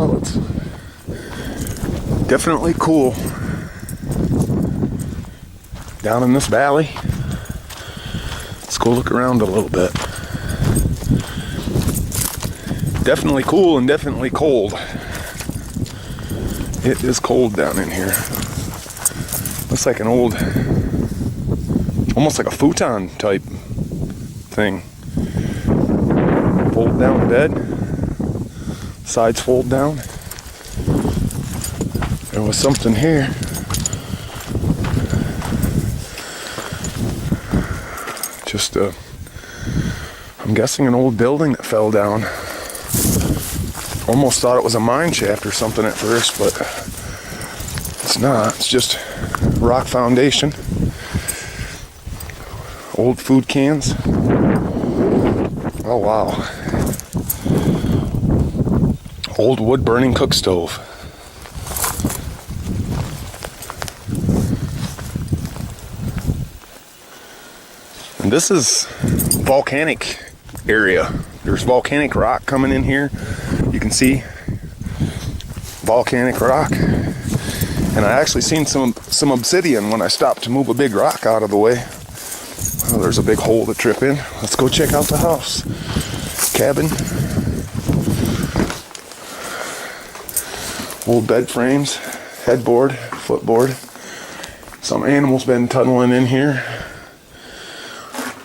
Well, it's definitely cool down in this valley. Let's go look around a little bit. Definitely cool and definitely cold. It is cold down in here. Looks like an old, almost like a futon type thing. Fold down bed. Sides fold down. There was something here. Just I'm guessing an old building that fell down. Almost thought it was a mine shaft or something at first, but it's not. It's just rock foundation. Old food cans. Oh wow. Old wood burning cook stove. And this is volcanic area. There's volcanic rock coming in here. You can see volcanic rock. And I actually seen some obsidian when I stopped to move a big rock out of the way. Oh, there's a big hole to trip in. Let's go check out the house. Cabin. Old bed frames, headboard, footboard. Some animals been tunneling in here.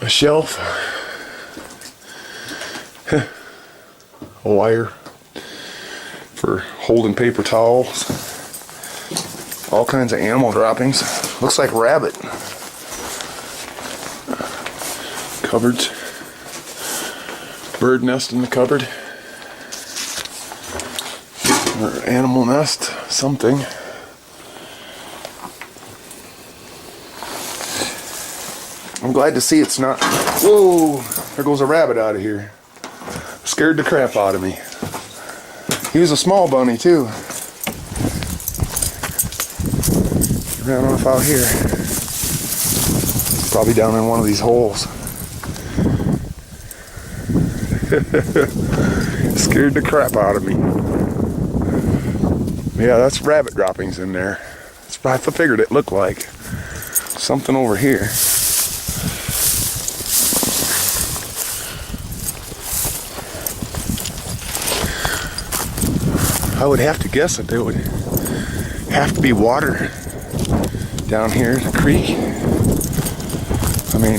A shelf. A wire for holding paper towels. All kinds of animal droppings. Looks like rabbit. Cupboards. Bird nest in the cupboard. Or animal nest, something. I'm glad to see it's not. Whoa! There goes a rabbit out of here. Scared the crap out of me. He was a small bunny too. He ran off out here. Probably down in one of these holes. Scared the crap out of me. Yeah, that's rabbit droppings in there. That's what I figured it looked like. Something over here. I would have to guess that there would have to be water down here in the creek. I mean,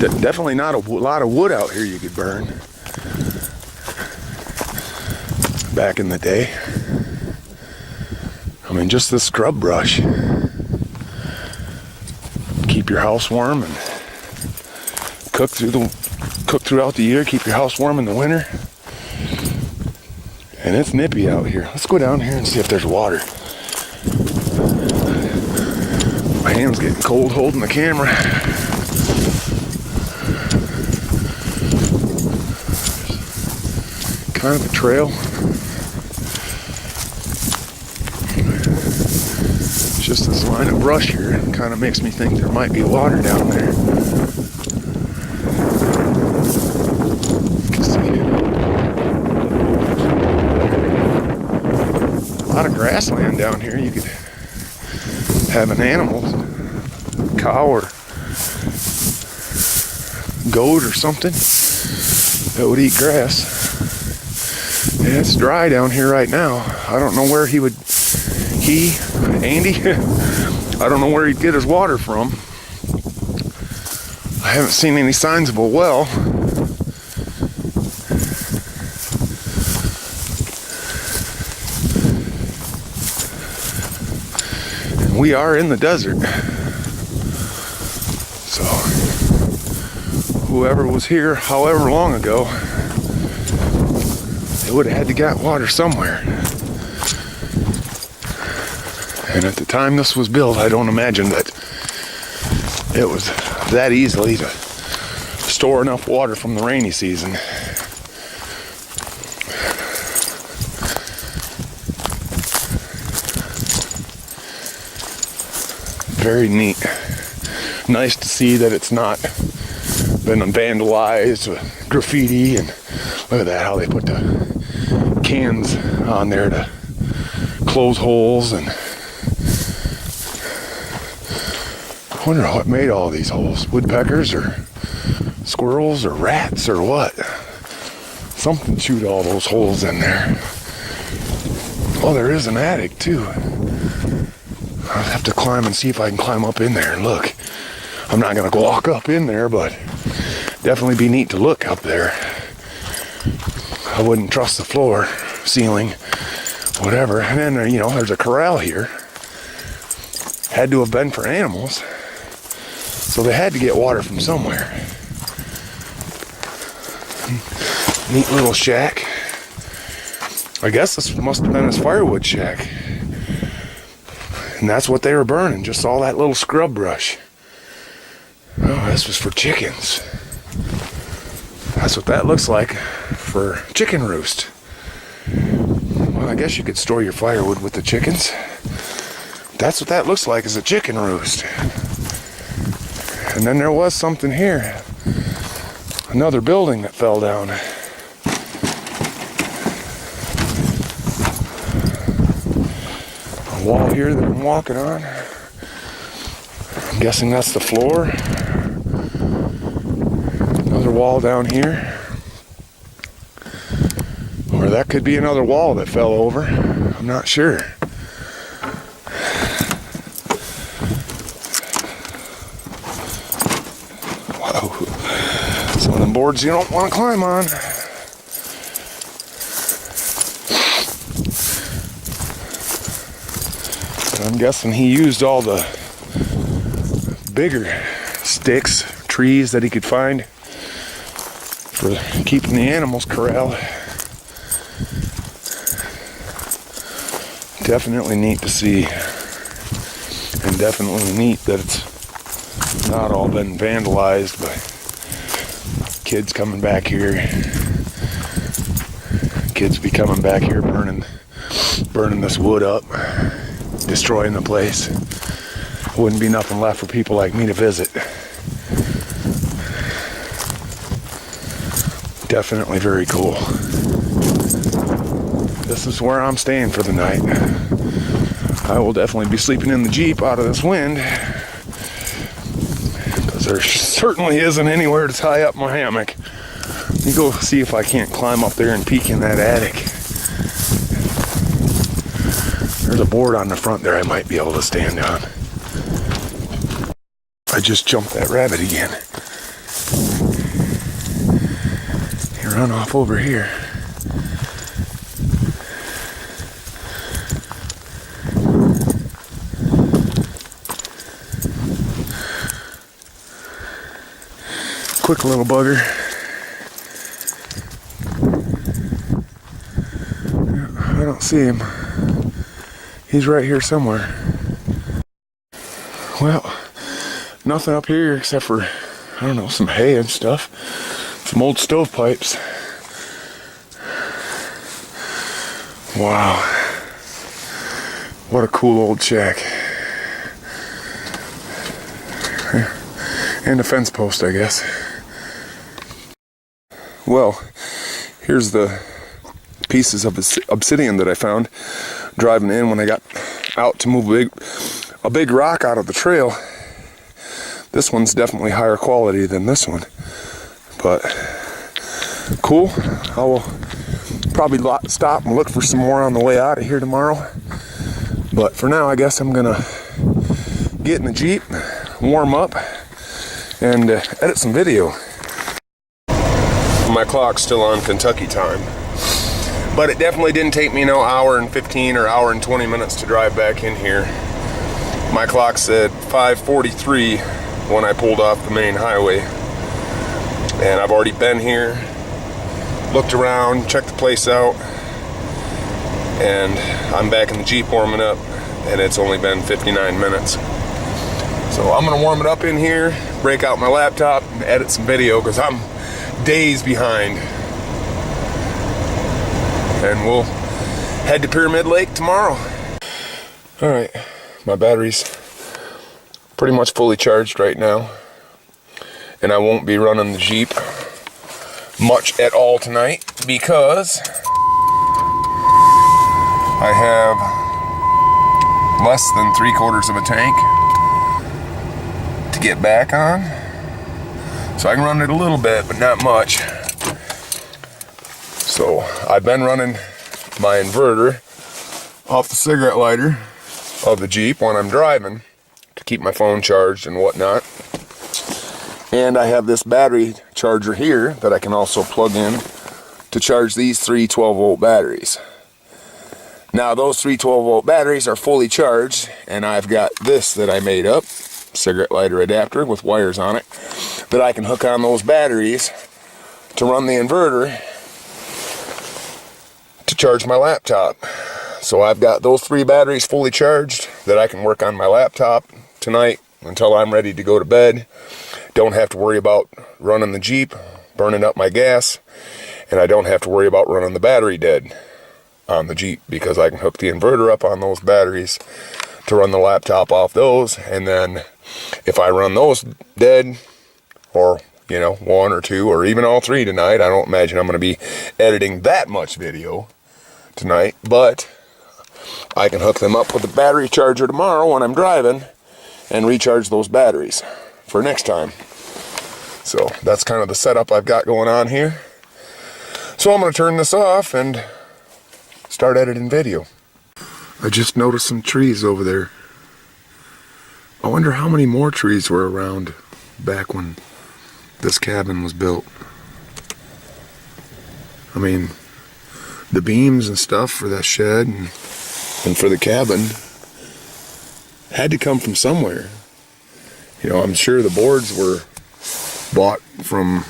there's definitely not a lot of wood out here you could burn back in the day. I mean, just this scrub brush. Keep your house warm and cook throughout the year. Keep your house warm in the winter. And it's nippy out here. Let's go down here and see if there's water. My hand's getting cold holding the camera. Kind of a trail. Just this line of brush here kind of makes me think there might be water down there. A lot of grassland down here. You could have an animal, cow or goat or something that would eat grass. Yeah, it's dry down here right now. I don't know where Andy, I don't know where he'd get his water from. I haven't seen any signs of a well. And we are in the desert. So, whoever was here however long ago, they would have had to get water somewhere. And at the time this was built, I don't imagine that it was that easily to store enough water from the rainy season. Very neat. Nice to see that it's not been vandalized with graffiti and Look at that, how they put the cans on there to close holes. And I wonder what made all these holes. Woodpeckers or squirrels or rats or what? Something chewed all those holes in there. Oh, there is an attic too. I'll have to climb and see if I can climb up in there and look. I'm not gonna walk up in there, but definitely be neat to look up there. I wouldn't trust the floor, ceiling, whatever. And then, you know, there's a corral here. Had to have been for animals. So they had to get water from somewhere. Neat little shack. I guess this must have been his firewood shack. And that's what they were burning, just all that little scrub brush. Oh, this was for chickens. That's what that looks like for chicken roost. Well, I guess you could store your firewood with the chickens. That's what that looks like, is a chicken roost. And then there was something here. Another building that fell down. A wall here that I'm walking on. I'm guessing that's the floor. Another wall down here. Or that could be another wall that fell over. I'm not sure. Whoa. Some of them boards you don't want to climb on. I'm guessing he used all the bigger sticks, trees that he could find for keeping the animals corralled. Definitely neat to see, and definitely neat that it's not all been vandalized by kids coming back here. Kids be coming back here burning this wood up, destroying the place. Wouldn't be nothing left for people like me to visit. Definitely very cool. This is where I'm staying for the night. I will definitely be sleeping in the Jeep out of this wind, because there certainly isn't anywhere to tie up my hammock. Let me go see if I can't climb up there and peek in that attic. There's a board on the front there I might be able to stand on. I just jumped that rabbit again. He ran off over here. Quick little bugger. I don't see him. He's right here somewhere. Well, nothing up here except for, I don't know, some hay and stuff. Some old stovepipes. Wow. What a cool old shack. And a fence post, I guess. Well, here's the pieces of obsidian that I found driving in when I got out to move a big rock out of the trail. This one's definitely higher quality than this one, but cool. I will probably stop and look for some more on the way out of here tomorrow, but for now I guess I'm gonna get in the Jeep, warm up, and edit some video. My clock's still on Kentucky time, but it definitely didn't take me no hour and 15 or hour and 20 minutes to drive back in here. My clock said 5:43 when I pulled off the main highway, and I've already been here, looked around, checked the place out, and I'm back in the Jeep warming up, and it's only been 59 minutes. So I'm gonna warm it up in here, break out my laptop, and edit some video, because I'm days behind. And we'll head to Pyramid Lake tomorrow. Alright, my battery's pretty much fully charged right now, and I won't be running the Jeep much at all tonight. because I have less than 3/4 of a tank to get back on. So I can run it a little bit, but not much. So I've been running my inverter off the cigarette lighter of the Jeep when I'm driving to keep my phone charged and whatnot. And I have this battery charger here that I can also plug in to charge these 3 12-volt batteries. Now those 3 12-volt batteries are fully charged, and I've got this that I made up, cigarette lighter adapter with wires on it, that I can hook on those batteries to run the inverter to charge my laptop. So I've got those 3 batteries fully charged that I can work on my laptop tonight until I'm ready to go to bed. Don't have to worry about running the Jeep, burning up my gas, and I don't have to worry about running the battery dead on the Jeep, because I can hook the inverter up on those batteries to run the laptop off those. And then if I run those dead, or 1 or 2 or even all 3 tonight, I don't imagine I'm going to be editing that much video tonight, but I can hook them up with a battery charger tomorrow when I'm driving and recharge those batteries for next time. So that's kind of the setup I've got going on here. So I'm going to turn this off and start editing video. I just noticed some trees over there. I wonder how many more trees were around back when this cabin was built. I mean, the beams and stuff for that shed and for the cabin had to come from somewhere. I'm sure the boards were bought from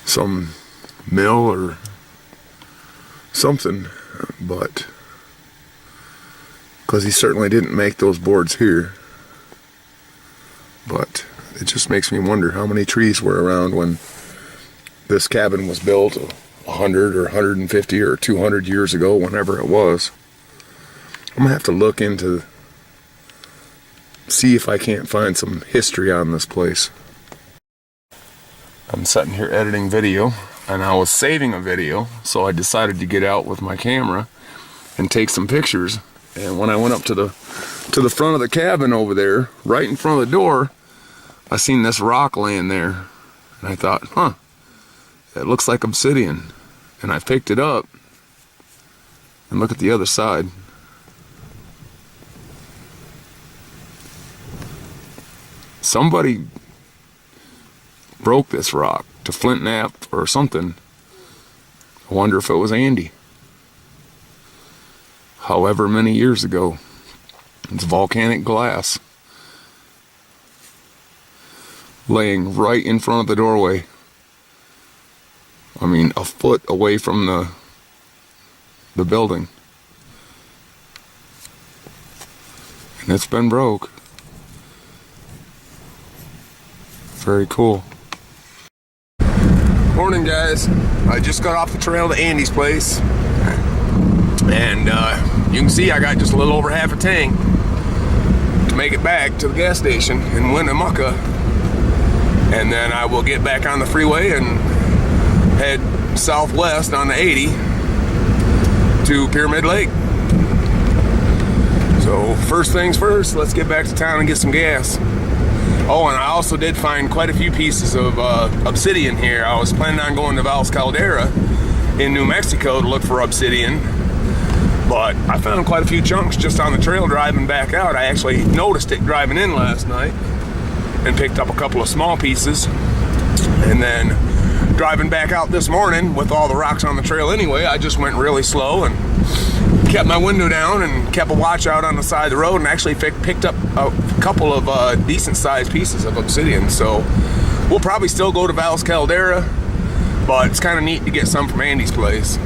some mill or something, but because he certainly didn't make those boards here. But it just makes me wonder how many trees were around when this cabin was built 100 or 150 or 200 years ago, whenever it was. I'm gonna have to look into, see if I can't find some history on this place. I'm sitting here editing video, and I was saving a video, so I decided to get out with my camera and take some pictures. And when I went up to the front of the cabin over there, right in front of the door, I seen this rock laying there, and I thought, it looks like obsidian. And I picked it up and look at the other side. Somebody broke this rock to flint knap or something. I wonder if it was Andy. However many years ago. It's volcanic glass laying right in front of the doorway. I mean, a foot away from the building. And it's been broke. Very cool. Morning, guys. I just got off the trail to Andy's place. And you can see I got just a little over half a tank to make it back to the gas station in Winnemucca. And then I will get back on the freeway and head southwest on the 80 to Pyramid Lake. So first things first, let's get back to town and get some gas. Oh, and I also did find quite a few pieces of obsidian here. I was planning on going to Valles Caldera in New Mexico to look for obsidian, but I found quite a few chunks just on the trail driving back out. I actually noticed it driving in last night and picked up a couple of small pieces. And then driving back out this morning with all the rocks on the trail anyway, I just went really slow and kept my window down and kept a watch out on the side of the road, and actually picked up a couple of decent sized pieces of obsidian. So we'll probably still go to Valles Caldera, but it's kind of neat to get some from Andy's place.